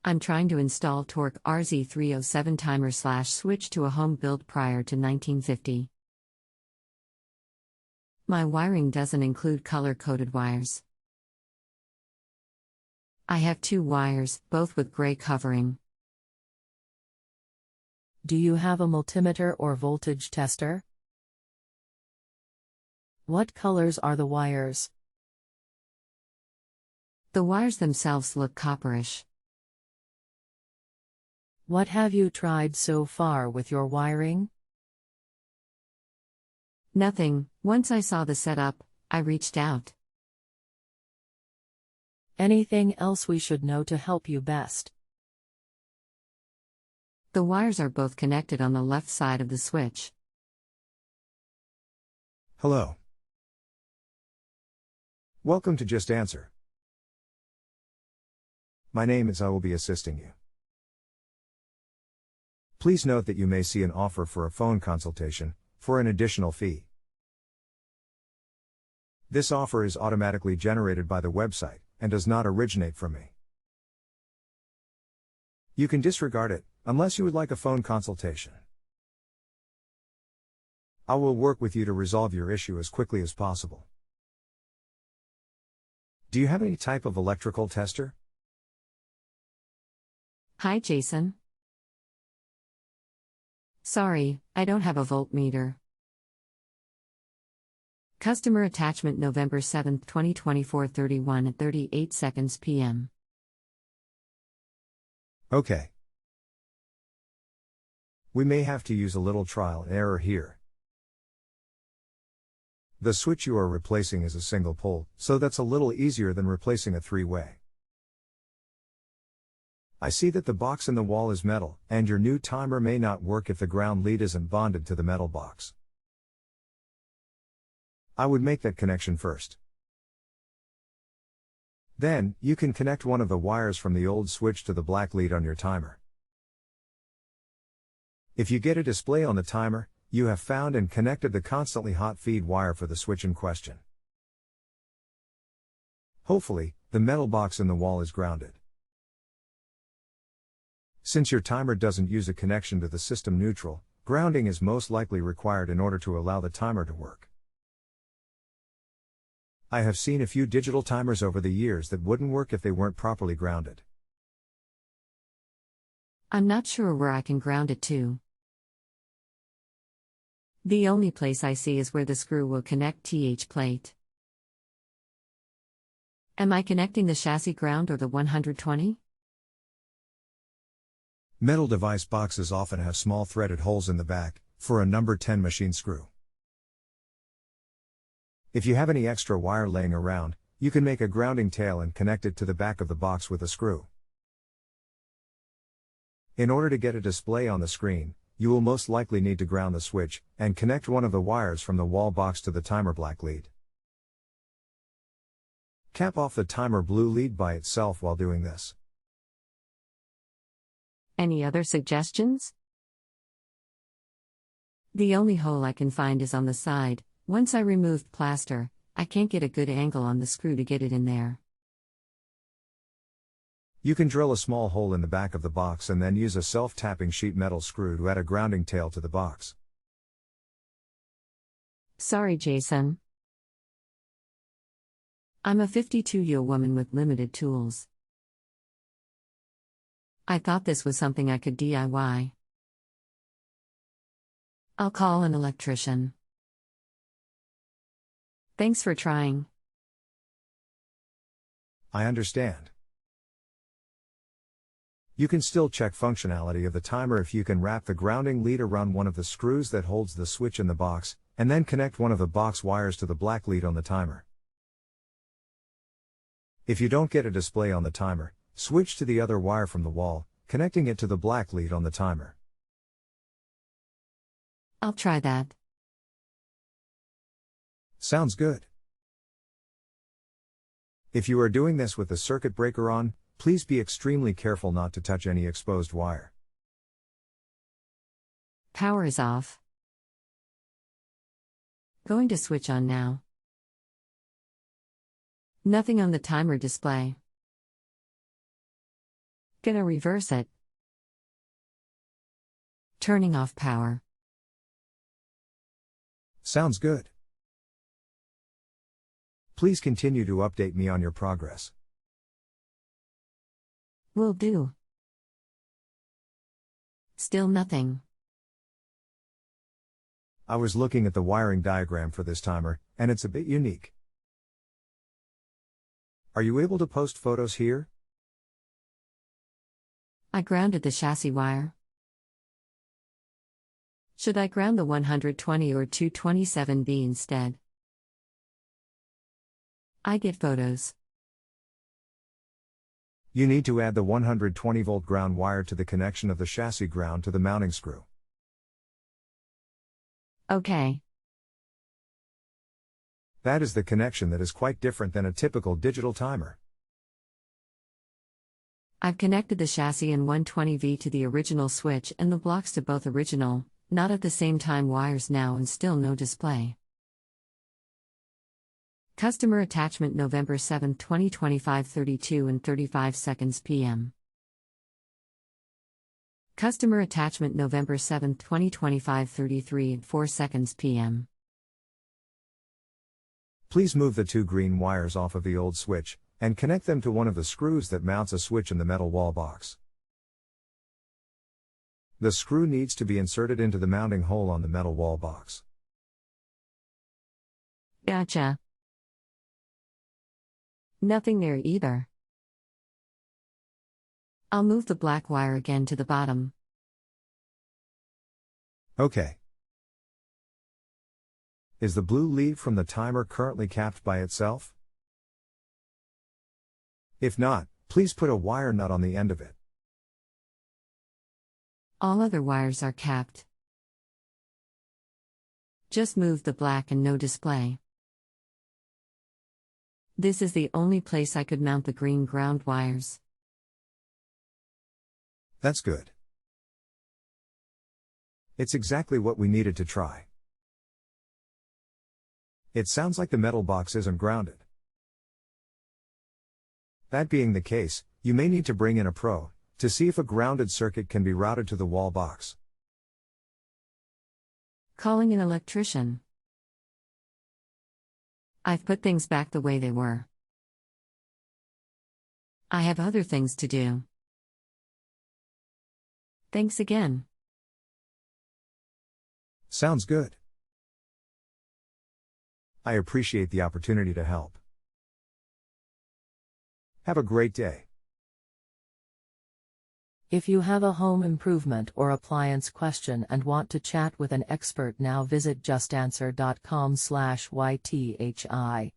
I'm trying to install tork rz307 timer/switch to a home built prior to 1950. My wiring doesn't include color-coded wires. I have 2 wires, both with gray covering. Do you have a multimeter or voltage tester? What colors are the wires? The wires themselves look copperish. What have you tried so far with your wiring? Nothing. Once I saw the setup, I reached out. Anything else we should know to help you best? The wires are both connected on the left side of the switch. Hello. Welcome to Just Answer. My name is I will be assisting you. Please note that you may see an offer for a phone consultation, for an additional fee. This offer is automatically generated by the website, and does not originate from me. You can disregard it, unless you would like a phone consultation. I will work with you to resolve your issue as quickly as possible. Do you have any type of electrical tester? Hi, Jason. Sorry, I don't have a voltmeter. Customer attachment November 7, 2024 31:38 p.m. Okay. We may have to use a little trial and error here. The switch you are replacing is a single pole, so that's a little easier than replacing a 3-way. I see that the box in the wall is metal, and your new timer may not work if the ground lead isn't bonded to the metal box. I would make that connection first. Then, you can connect one of the wires from the old switch to the black lead on your timer. If you get a display on the timer, you have found and connected the constantly hot feed wire for the switch in question. Hopefully, the metal box in the wall is grounded. Since your timer doesn't use a connection to the system neutral, grounding is most likely required in order to allow the timer to work. I have seen a few digital timers over the years that wouldn't work if they weren't properly grounded. I'm not sure where I can ground it to. The only place I see is where the screw will connect TH plate. Am I connecting the chassis ground or the 120? Metal device boxes often have small threaded holes in the back, for a number 10 machine screw. If you have any extra wire laying around, you can make a grounding tail and connect it to the back of the box with a screw. In order to get a display on the screen, you will most likely need to ground the switch, and connect one of the wires from the wall box to the timer black lead. Cap off the timer blue lead by itself while doing this. Any other suggestions? The only hole I can find is on the side. Once I removed plaster, I can't get a good angle on the screw to get it in there. You can drill a small hole in the back of the box and then use a self-tapping sheet metal screw to add a grounding tail to the box. Sorry, Jason. I'm a 52-year-old woman with limited tools. I thought this was something I could DIY. I'll call an electrician. Thanks for trying. I understand. You can still check functionality of the timer if you can wrap the grounding lead around one of the screws that holds the switch in the box, and then connect one of the box wires to the black lead on the timer. If you don't get a display on the timer, switch to the other wire from the wall, connecting it to the black lead on the timer. I'll try that. Sounds good. If you are doing this with the circuit breaker on, please be extremely careful not to touch any exposed wire. Power is off. Going to switch on now. Nothing on the timer display. Gonna reverse it. Turning off power. Sounds good. Please continue to update me on your progress. Will do. Still nothing. I was looking at the wiring diagram for this timer, and it's a bit unique. Are you able to post photos here? I grounded the chassis wire. Should I ground the 120 or 227B instead? I get photos. You need to add the 120-volt ground wire to the connection of the chassis ground to the mounting screw. Okay. That is the connection that is quite different than a typical digital timer. I've connected the chassis and 120V to the original switch and the blocks to both original, not at the same time wires now, and still no display. Customer attachment November 7, 2025 32 and 35 seconds p.m. Customer attachment November 7, 2025 33 and 4 seconds p.m. Please move the two green wires off of the old switch, and connect them to one of the screws that mounts a switch in the metal wall box. The screw needs to be inserted into the mounting hole on the metal wall box. Gotcha. Nothing there either. I'll move the black wire again to the bottom. Okay. Is the blue lead from the timer currently capped by itself? If not, please put a wire nut on the end of it. All other wires are capped. Just move the black and no display. This is the only place I could mount the green ground wires. That's good. It's exactly what we needed to try. It sounds like the metal box isn't grounded. That being the case, you may need to bring in a pro to see if a grounded circuit can be routed to the wall box. Calling an electrician. I've put things back the way they were. I have other things to do. Thanks again. Sounds good. I appreciate the opportunity to help. Have a great day. If you have a home improvement or appliance question and want to chat with an expert now, visit justanswer.com/ythi.